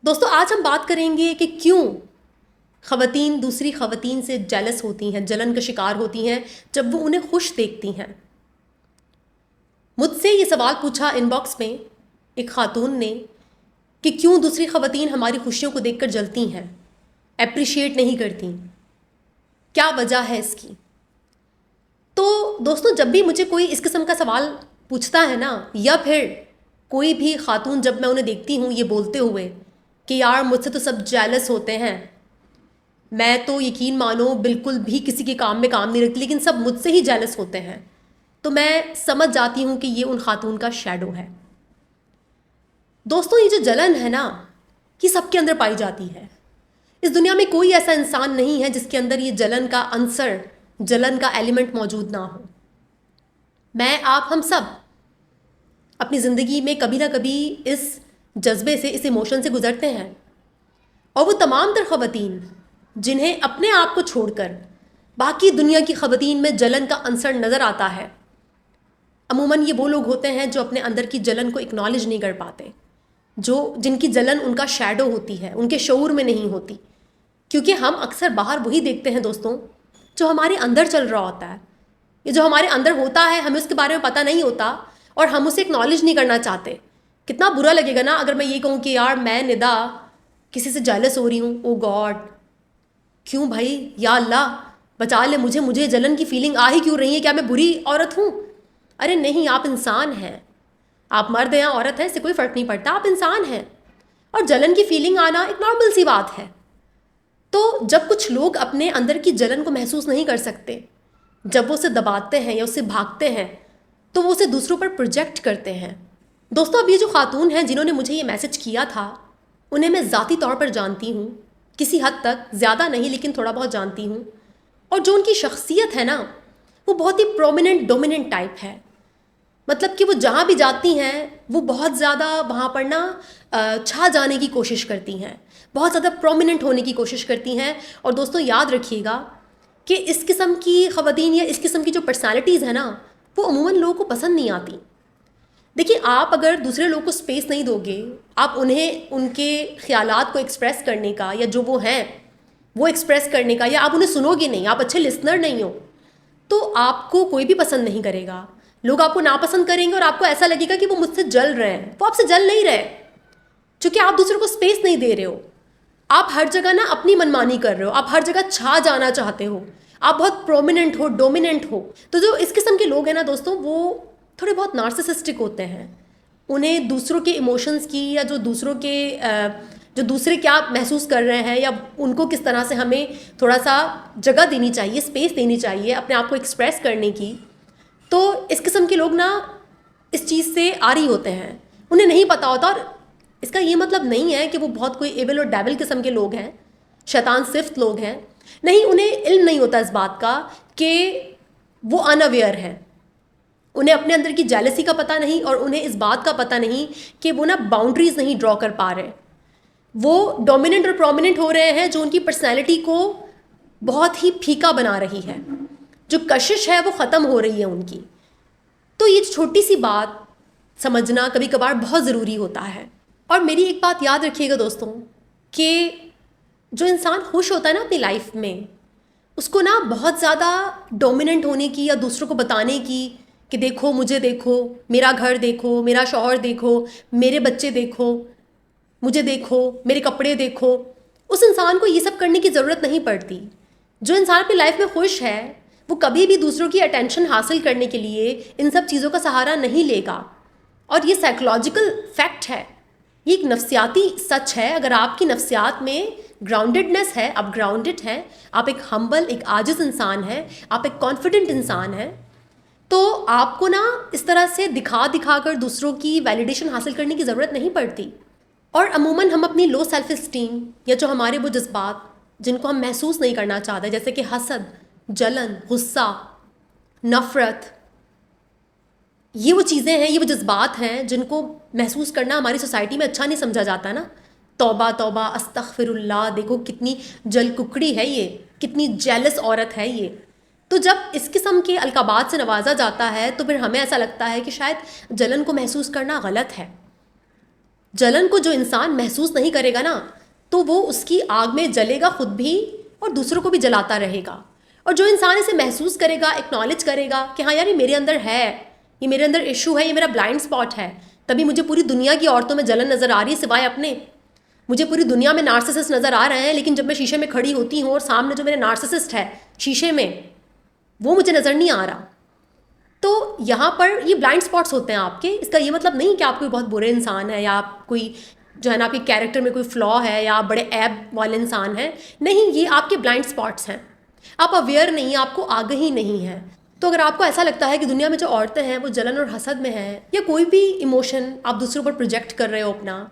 दोस्तों आज हम बात करेंगे कि क्यों ख़वातीन दूसरी ख़वातीन से जेलस होती हैं, जलन का शिकार होती हैं जब वो उन्हें खुश देखती हैं। मुझसे ये सवाल पूछा इनबॉक्स में एक ख़ातून ने कि क्यों दूसरी ख़वातीन हमारी खुशियों को देखकर जलती हैं, एप्रिशिएट नहीं करती, क्या वजह है इसकी। तो दोस्तों जब भी मुझे कोई इस किस्म का सवाल पूछता है ना, या फिर कोई भी ख़ातून जब मैं उन्हें देखती हूँ ये बोलते हुए कि यार मुझसे तो सब जेलस होते हैं, मैं तो यकीन मानो बिल्कुल भी किसी के काम में काम नहीं रखती लेकिन सब मुझसे ही जेलस होते हैं, तो मैं समझ जाती हूँ कि ये उन खातून का शैडो है। दोस्तों ये जो जलन है ना, ये सबके अंदर पाई जाती है। इस दुनिया में कोई ऐसा इंसान नहीं है जिसके अंदर ये जलन का अंसर, जलन का एलिमेंट मौजूद ना हो। मैं, आप, हम सब अपनी ज़िंदगी में कभी ना कभी इस जज्बे से, इस इमोशन से गुजरते हैं। और वो तमाम तर ख़वातीन जिन्हें अपने आप को छोड़कर बाकी दुनिया की ख़वातीन में जलन का अंसर नज़र आता है, अमूमन ये वो लोग होते हैं जो अपने अंदर की जलन को एक्नॉलेज नहीं कर पाते, जिनकी जलन उनका शैडो होती है, उनके शऊर में नहीं होती। क्योंकि हम अक्सर बाहर वही देखते हैं दोस्तों जो हमारे अंदर चल रहा होता है। ये जो हमारे अंदर होता है हमें उसके बारे में पता नहीं होता और हम उसे एक्नॉलेज नहीं करना चाहते। कितना बुरा लगेगा ना अगर मैं ये कहूँ कि यार मैं निदा किसी से जेलस हो रही हूँ। ओ गॉड, क्यों भाई, या अल्लाह बचा ले मुझे, मुझे जलन की फीलिंग आ ही क्यों रही है, क्या मैं बुरी औरत हूँ? अरे नहीं, आप इंसान हैं। आप मर्द या औरत हैं इससे कोई फ़र्क नहीं पड़ता, आप इंसान हैं। और जलन की फीलिंग आना एक नॉर्मल सी बात है। तो जब कुछ लोग अपने अंदर की जलन को महसूस नहीं कर सकते, जब वो उसे दबाते हैं या उससे भागते हैं, तो वो उसे दूसरों पर प्रोजेक्ट करते हैं। दोस्तों अब ये जो खातून हैं जिन्होंने मुझे ये मैसेज किया था, उन्हें मैं ज़ाती तौर पर जानती हूँ, किसी हद तक, ज़्यादा नहीं लेकिन थोड़ा बहुत जानती हूँ। और जो उनकी शख्सियत है ना, वो बहुत ही प्रोमिनेंट डोमिनेंट टाइप है। मतलब कि वो जहाँ भी जाती हैं वो बहुत ज़्यादा वहाँ पर ना छा जाने की कोशिश करती हैं, बहुत ज़्यादा प्रोमिनेंट होने की कोशिश करती हैं। और दोस्तों याद रखिएगा कि इस किस्म की ख़वातीन या इस किस्म की जो पर्सनालिटीज़ है ना, वो अमूमन लोगों को पसंद नहीं आती। देखिए, आप अगर दूसरे लोगों को स्पेस नहीं दोगे, आप उन्हें उनके ख़यालात को एक्सप्रेस करने का या जो वो हैं वो एक्सप्रेस करने का, या आप उन्हें सुनोगे नहीं, आप अच्छे लिसनर नहीं हो, तो आपको कोई भी पसंद नहीं करेगा। लोग आपको नापसंद करेंगे और आपको ऐसा लगेगा कि वो मुझसे जल रहे हैं। वो आपसे जल नहीं रहे, क्योंकि आप दूसरों को स्पेस नहीं दे रहे हो। आप हर जगह ना अपनी मनमानी कर रहे हो, आप हर जगह छा जाना चाहते हो, आप बहुत प्रोमिनेंट हो, डोमिनेंट हो। तो जो इस किस्म के लोग हैं ना दोस्तों, वो थोड़े बहुत नार्सिसिस्टिक होते हैं। उन्हें दूसरों के इमोशंस की, या जो दूसरे क्या महसूस कर रहे हैं, या उनको किस तरह से हमें थोड़ा सा जगह देनी चाहिए, स्पेस देनी चाहिए अपने आप को एक्सप्रेस करने की। तो इस किस्म के लोग ना इस चीज़ से आरी होते हैं, उन्हें नहीं पता होता। और इसका ये मतलब नहीं है कि वो बहुत कोई एविल और डेविल किस्म के लोग हैं, शैतान सिफ्त लोग हैं। नहीं, उन्हें इल्म नहीं होता इस बात का कि वो अनअवेयर हैं। उन्हें अपने अंदर की जेलसी का पता नहीं, और उन्हें इस बात का पता नहीं कि वो ना बाउंड्रीज नहीं ड्रॉ कर पा रहे। वो डोमिनेंट और प्रोमिनेंट हो रहे हैं, जो उनकी पर्सनैलिटी को बहुत ही फीका बना रही है, जो कशिश है वो ख़त्म हो रही है उनकी। तो ये छोटी सी बात समझना कभी कभार बहुत ज़रूरी होता है। और मेरी एक बात याद रखिएगा दोस्तों, कि जो इंसान खुश होता है ना अपनी लाइफ में, उसको ना बहुत ज़्यादा डोमिनेंट होने की या दूसरों को बताने की कि देखो मुझे, देखो मेरा घर, देखो मेरा शौहर, देखो मेरे बच्चे, देखो मुझे, देखो मेरे कपड़े, देखो, उस इंसान को ये सब करने की ज़रूरत नहीं पड़ती। जो इंसान अपनी लाइफ में खुश है वो कभी भी दूसरों की अटेंशन हासिल करने के लिए इन सब चीज़ों का सहारा नहीं लेगा। और ये साइकोलॉजिकल फैक्ट है, ये एक नफ्सियाती सच है। अगर आपकी नफ्सियात में ग्राउंडेडनेस है, आप ग्राउंडेड हैं, आप एक हम्बल, एक आजिज़ इंसान हैं, आप एक कॉन्फिडेंट इंसान हैं, तो आपको ना इस तरह से दिखा दिखा कर दूसरों की वैलिडेशन हासिल करने की ज़रूरत नहीं पड़ती। और अमूमन हम अपनी लो सेल्फ इस्टीम, या जो हमारे वो जज्बात जिनको हम महसूस नहीं करना चाहते, जैसे कि हसद, जलन, गुस्सा, नफ़रत, ये वो चीज़ें हैं, ये वो जज्बात हैं जिनको महसूस करना हमारी सोसाइटी में अच्छा नहीं समझा जाता ना। तौबा तौबा, अस्तगफिरुल्लाह, देखो कितनी जल कुकड़ी है ये, कितनी जेलस औरत है ये। तो जब इस किस्म के अलकाबात से नवाजा जाता है तो फिर हमें ऐसा लगता है कि शायद जलन को महसूस करना गलत है। जलन को जो इंसान महसूस नहीं करेगा ना, तो वो उसकी आग में जलेगा खुद भी और दूसरों को भी जलाता रहेगा। और जो इंसान इसे महसूस करेगा, एक्नॉलेज करेगा कि हाँ यार ये मेरे अंदर है, ये मेरे अंदर इशू है, ये मेरा ब्लाइंड स्पॉट है, तभी मुझे पूरी दुनिया की औरतों में जलन नज़र आ रही है सिवाय अपने। मुझे पूरी दुनिया में नार्सिसिस्ट नज़र आ रहे हैं, लेकिन जब मैं शीशे में खड़ी होती हूँ और सामने जो मेरे नार्सिसिस्ट है शीशे में, वो मुझे नज़र नहीं आ रहा। तो यहाँ पर ये ब्लाइंड स्पॉट्स होते हैं आपके। इसका ये मतलब नहीं कि आप कोई बहुत बुरे इंसान है या आप कोई जो है ना आपके कैरेक्टर में कोई फ्लॉ है या आप बड़े ऐब वाले इंसान हैं। नहीं, ये आपके ब्लाइंड स्पॉट्स हैं। आप अवेयर नहीं, आपको आगाही नहीं है। तो अगर आपको ऐसा लगता है कि दुनिया में जो औरतें हैं वो जलन और हसद में हैं, या कोई भी इमोशन आप दूसरों पर प्रोजेक्ट कर रहे हो अपना,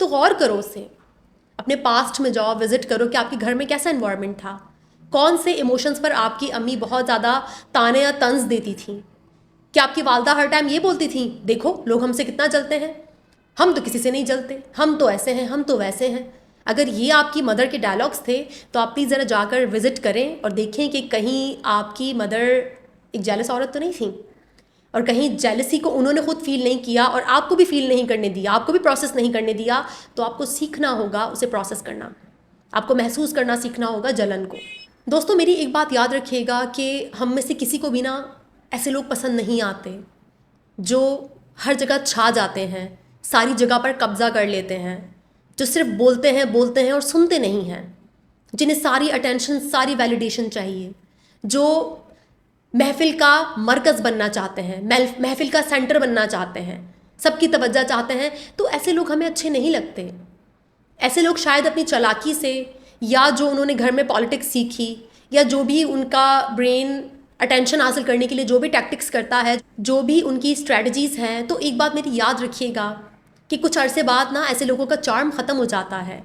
तो गौर करो उससे। अपने पास्ट में जाओ, विजिट करो कि आपके घर में कैसा इन्वायरमेंट था, कौन से इमोशंस पर आपकी अम्मी बहुत ज़्यादा ताने या तंज देती थी। क्या आपकी वालदा हर टाइम ये बोलती थी, देखो लोग हमसे कितना जलते हैं, हम तो किसी से नहीं जलते, हम तो ऐसे हैं, हम तो वैसे हैं। अगर ये आपकी मदर के डायलॉग्स थे तो आप प्लीज़ ज़रा जाकर विज़िट करें और देखें कि कहीं आपकी मदर एक जेलस औरत तो नहीं थी, और कहीं जेलसी को उन्होंने खुद फील नहीं किया और आपको भी फील नहीं करने दिया, आपको भी प्रोसेस नहीं करने दिया। तो आपको सीखना होगा उसे प्रोसेस करना, आपको महसूस करना सीखना होगा जलन को। दोस्तों, मेरी एक बात याद रखिएगा कि हम में से किसी को भी ना ऐसे लोग पसंद नहीं आते जो हर जगह छा जाते हैं, सारी जगह पर कब्जा कर लेते हैं, जो सिर्फ बोलते हैं और सुनते नहीं हैं, जिन्हें सारी अटेंशन, सारी वैलिडेशन चाहिए, जो महफिल का मरकज़ बनना चाहते हैं, महफिल का सेंटर बनना चाहते हैं, सबकी तवज्जो चाहते हैं। तो ऐसे लोग हमें अच्छे नहीं लगते। ऐसे लोग शायद अपनी चालाकी से, या जो उन्होंने घर में पॉलिटिक्स सीखी, या जो भी उनका ब्रेन अटेंशन हासिल करने के लिए जो भी टैक्टिक्स करता है, जो भी उनकी स्ट्रैटेजीज़ हैं, तो एक बात मेरी याद रखिएगा कि कुछ अरसे बाद ना ऐसे लोगों का चार्म ख़त्म हो जाता है।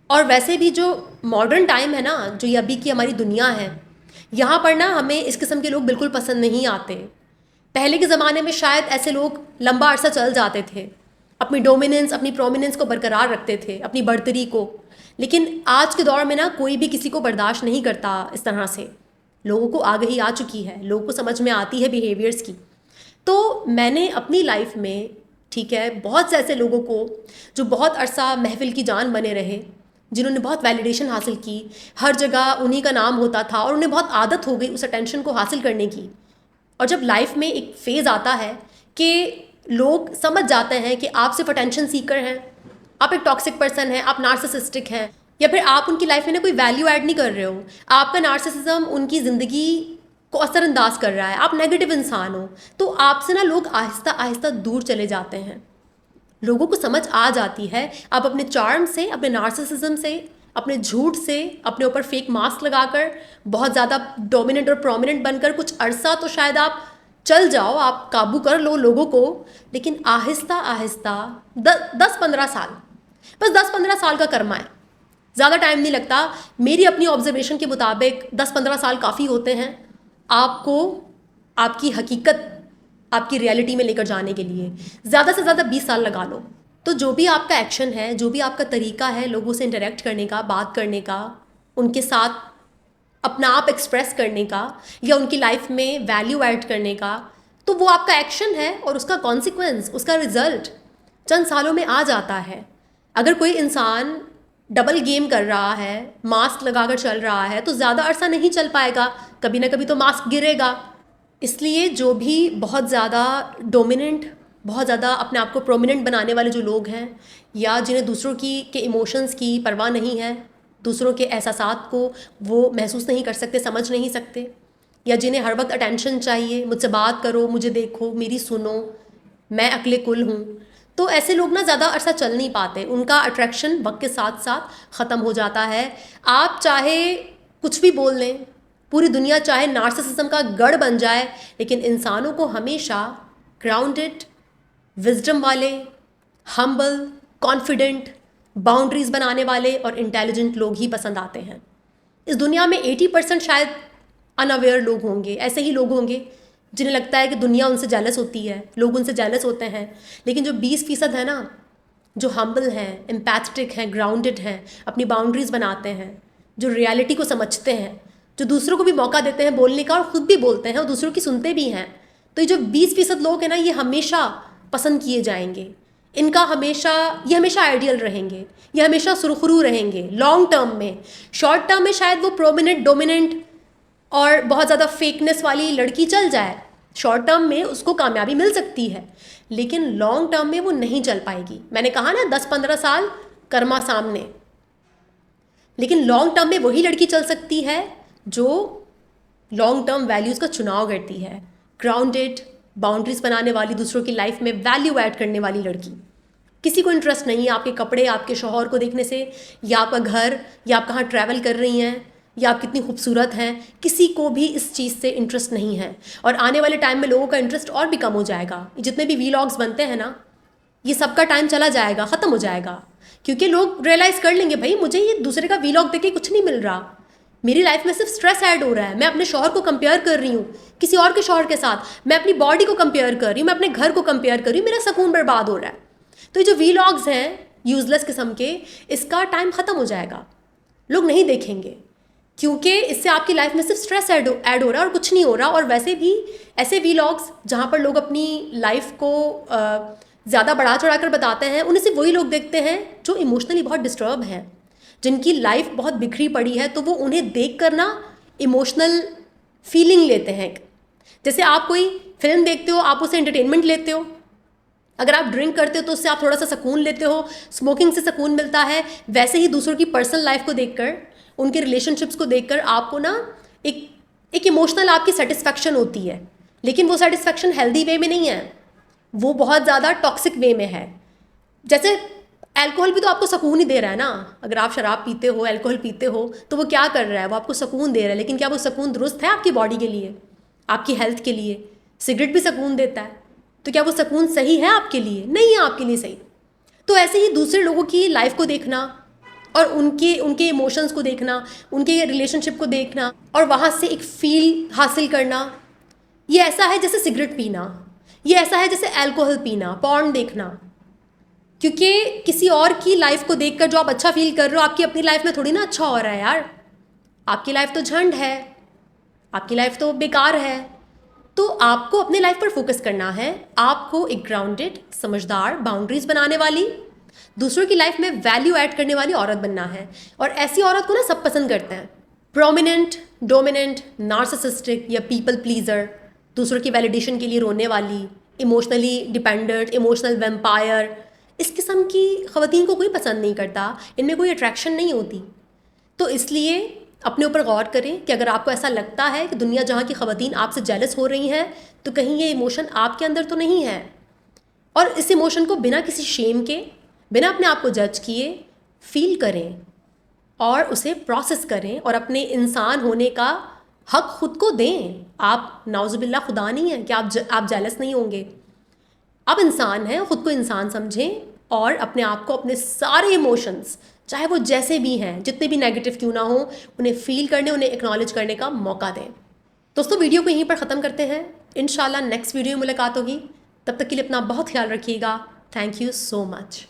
और वैसे भी जो मॉडर्न टाइम है ना, जो ये अभी की हमारी दुनिया है, यहाँ पर ना हमें इस किस्म के लोग बिल्कुल पसंद नहीं आते। पहले के ज़माने में शायद ऐसे लोग लंबा अरसा चल जाते थे, अपनी डोमिनेंस, अपनी प्रोमिनेंस को बरकरार रखते थे, अपनी बढ़तरी को। लेकिन आज के दौर में ना कोई भी किसी को बर्दाश्त नहीं करता इस तरह से। लोगों को आगाही आ चुकी है, लोगों को समझ में आती है बिहेवियर्स की। तो मैंने अपनी लाइफ में, ठीक है, बहुत से ऐसे लोगों को जो बहुत अरसा महफिल की जान बने रहे, जिन्होंने बहुत वैलिडेशन हासिल की, हर जगह उन्हीं का नाम होता था और उन्हें बहुत आदत हो गई उस अटेंशन को हासिल करने की। और जब लाइफ में एक फेज़ आता है कि लोग समझ जाते हैं कि आप सिर्फ अटेंशन सीकर हैं, आप एक टॉक्सिक पर्सन हैं, आप नार्सिसिस्टिक हैं, या फिर आप उनकी लाइफ में ना कोई वैल्यू ऐड नहीं कर रहे हो, आपका नार्सिसिज्म उनकी ज़िंदगी को असरअंदाज कर रहा है, आप नेगेटिव इंसान हो, तो आपसे ना लोग आहिस्ता आहिस्ता दूर चले जाते हैं। लोगों को समझ आ जाती है आप अपने चार्म से, अपने नार्सिसिज्म से, अपने झूठ से, अपने ऊपर फेक मास्क लगाकर बहुत ज़्यादा डोमिनेंट और प्रोमिनेंट बनकर कुछ अरसा तो शायद आप चल जाओ, आप काबू कर लो लोगों को, लेकिन आहिस्ता आहिस्ता 10-15 साल, बस 10-15 साल का कर्मा है, ज़्यादा टाइम नहीं लगता। मेरी अपनी ऑब्जर्वेशन के मुताबिक 10-15 साल काफ़ी होते हैं आपको आपकी हकीकत, आपकी रियलिटी में लेकर जाने के लिए। ज़्यादा से ज़्यादा 20 साल लगा लो। तो जो भी आपका एक्शन है, जो भी आपका तरीका है लोगों से इंटरेक्ट करने का, बात करने का, उनके साथ अपना आप एक्सप्रेस करने का, या उनकी लाइफ में वैल्यू ऐड करने का, तो वो आपका एक्शन है और उसका कॉन्सिक्वेंस, उसका रिजल्ट चंद सालों में आ जाता है। अगर कोई इंसान डबल गेम कर रहा है, मास्क लगाकर चल रहा है, तो ज़्यादा अरसा नहीं चल पाएगा, कभी ना कभी तो मास्क गिरेगा। इसलिए जो भी बहुत ज़्यादा डोमिनेंट, बहुत ज़्यादा अपने आप को प्रोमिनेंट बनाने वाले जो लोग हैं, या जिन्हें दूसरों के इमोशंस की परवाह नहीं है, दूसरों के एहसासात को वो महसूस नहीं कर सकते, समझ नहीं सकते, या जिन्हें हर वक्त अटेंशन चाहिए, मुझसे बात करो, मुझे देखो, मेरी सुनो, मैं अक्ले कुल हूँ, तो ऐसे लोग ना ज़्यादा अरसा चल नहीं पाते, उनका अट्रैक्शन वक्त के साथ साथ ख़त्म हो जाता है। आप चाहे कुछ भी बोल लें, पूरी दुनिया चाहे नार्सिसिज्म का गढ़ बन जाए, लेकिन इंसानों को हमेशा ग्राउंडेड, विजडम वाले, हम्बल, कॉन्फिडेंट, बाउंड्रीज बनाने वाले और इंटेलिजेंट लोग ही पसंद आते हैं। इस दुनिया में 80% शायद अनअवेयर लोग होंगे, ऐसे ही लोग होंगे जिन्हें लगता है कि दुनिया उनसे जेलस होती है, लोग उनसे जेलस होते हैं। लेकिन जो 20% है ना, जो हम्बल हैं, एम्पैथेटिक हैं, ग्राउंडेड हैं, अपनी बाउंड्रीज बनाते हैं, जो रियलिटी को समझते हैं, जो दूसरों को भी मौका देते हैं बोलने का और ख़ुद भी बोलते हैं और दूसरों की सुनते भी हैं, तो ये जो 20% लोग हैं ना, ये हमेशा पसंद किए जाएंगे। ये हमेशा आइडियल रहेंगे, ये हमेशा सुरखरू रहेंगे लॉन्ग टर्म में। शॉर्ट टर्म में शायद वो प्रोमिनेंट डोमिनेंट और बहुत ज़्यादा फेकनेस वाली लड़की चल जाए, शॉर्ट टर्म में उसको कामयाबी मिल सकती है, लेकिन लॉन्ग टर्म में वो नहीं चल पाएगी। मैंने कहा ना 10-15 साल कर्मा सामने, लेकिन लॉन्ग टर्म में वही लड़की चल सकती है जो लॉन्ग टर्म वैल्यूज़ का चुनाव करती है, ग्राउंडेड, बाउंड्रीज बनाने वाली, दूसरों की लाइफ में वैल्यू ऐड करने वाली लड़की। किसी को इंटरेस्ट नहीं है आपके कपड़े, आपके शौहर को देखने से, या आपका घर, या आप कहाँ ट्रैवल कर रही हैं, या आप कितनी खूबसूरत हैं, किसी को भी इस चीज़ से इंटरेस्ट नहीं है। और आने वाले टाइम में लोगों का इंटरेस्ट और भी कम हो जाएगा। जितने भी वीलॉग्स बनते हैं ना, ये सबका टाइम चला जाएगा, ख़त्म हो जाएगा, क्योंकि लोग रियलाइज़ कर लेंगे भाई मुझे ये दूसरे का वीलॉग देख के कुछ नहीं मिल रहा, मेरी लाइफ में सिर्फ स्ट्रेस ऐड हो रहा है। मैं अपने शौहर को कंपेयर कर रही हूँ किसी और के शौहर के साथ, मैं अपनी बॉडी को कंपेयर कर रही हूँ, मैं अपने घर को कंपेयर कर रही हूँ, मेरा सुकून बर्बाद हो रहा है। तो ये जो वीलॉग्स हैं यूजलेस किस्म के, इसका टाइम ख़त्म हो जाएगा, लोग नहीं देखेंगे, क्योंकि इससे आपकी लाइफ में सिर्फ स्ट्रेस ऐड हो रहा है और कुछ नहीं हो रहा। और वैसे भी ऐसे वीलॉग्स जहाँ पर लोग अपनी लाइफ को ज़्यादा बढ़ा चढ़ा कर बताते हैं, उन्हें सिर्फ वही लोग देखते हैं जो इमोशनली बहुत डिस्टर्ब हैं, जिनकी लाइफ बहुत बिखरी पड़ी है, तो वो उन्हें देख कर ना इमोशनल फीलिंग लेते हैं। जैसे आप कोई फिल्म देखते हो, आप उसे एंटरटेनमेंट लेते हो, अगर आप ड्रिंक करते हो तो उससे आप थोड़ा सा सुकून लेते हो, स्मोकिंग से सुकून मिलता है, वैसे ही दूसरों की पर्सनल लाइफ को देखकर, उनके रिलेशनशिप्स को देखकर आपको ना एक इमोशनल आपकी सेटिस्फैक्शन होती है, लेकिन वो सेटिस्फैक्शन हेल्दी वे में नहीं है, वो बहुत ज़्यादा टॉक्सिक वे में है। जैसे अल्कोहल भी तो आपको सुकून ही दे रहा है ना, अगर आप शराब पीते हो, अल्कोहल पीते हो, तो वो क्या कर रहा है, वो आपको सुकून दे रहा है, लेकिन क्या वो सुकून दुरुस्त है आपकी बॉडी के लिए, आपकी हेल्थ के लिए? सिगरेट भी सुकून देता है, तो क्या वो सुकून सही है आपके लिए? नहीं है आपके लिए सही। तो ऐसे ही दूसरे लोगों की लाइफ को देखना और उनके इमोशंस को देखना, उनके रिलेशनशिप को देखना और वहाँ से एक फील हासिल करना, ये ऐसा है जैसे सिगरेट पीना, ये ऐसा है जैसे अल्कोहल पीना, पॉर्न देखना। क्योंकि किसी और की लाइफ को देखकर जो आप अच्छा फील कर रहे हो, आपकी अपनी लाइफ में थोड़ी ना अच्छा हो रहा है यार, आपकी लाइफ तो झंड है, आपकी लाइफ तो बेकार है। तो आपको अपने लाइफ पर फोकस करना है, आपको एक ग्राउंडेड, समझदार, बाउंड्रीज बनाने वाली, दूसरों की लाइफ में वैल्यू ऐड करने वाली औरत बनना है। और ऐसी औरत को ना सब पसंद करते हैं, प्रोमिनेंट, डोमिनेंट, नार्सिसिस्टिक या पीपल प्लीजर, दूसरों की वैलिडेशन के लिए रोने वाली, इमोशनली डिपेंडेंट, इमोशनल वेम्पायर, इस किस्म की ख़वातीन को कोई पसंद नहीं करता, इनमें कोई अट्रैक्शन नहीं होती। तो इसलिए अपने ऊपर गौर करें कि अगर आपको ऐसा लगता है कि दुनिया जहाँ की ख़वातीन आपसे जेलस हो रही हैं, तो कहीं ये इमोशन आपके अंदर तो नहीं है। और इस इमोशन को बिना किसी शेम के, बिना अपने आप को जज किए फील करें और उसे प्रोसेस करें और अपने इंसान होने का हक खुद को दें। आप नाउज़ुबिल्लाह खुदा नहीं है कि आप जेलस नहीं होंगे, आप इंसान हैं, ख़ुद को इंसान समझें और अपने आप को, अपने सारे इमोशंस चाहे वो जैसे भी हैं, जितने भी नेगेटिव क्यों ना हो, उन्हें फील करने, उन्हें एक्नॉलेज करने का मौका दें। दोस्तों वीडियो को यहीं पर ख़त्म करते हैं, इंशाल्लाह नेक्स्ट वीडियो में मुलाकात होगी। तब तक के लिए अपना बहुत ख्याल रखिएगा। Thank you so much.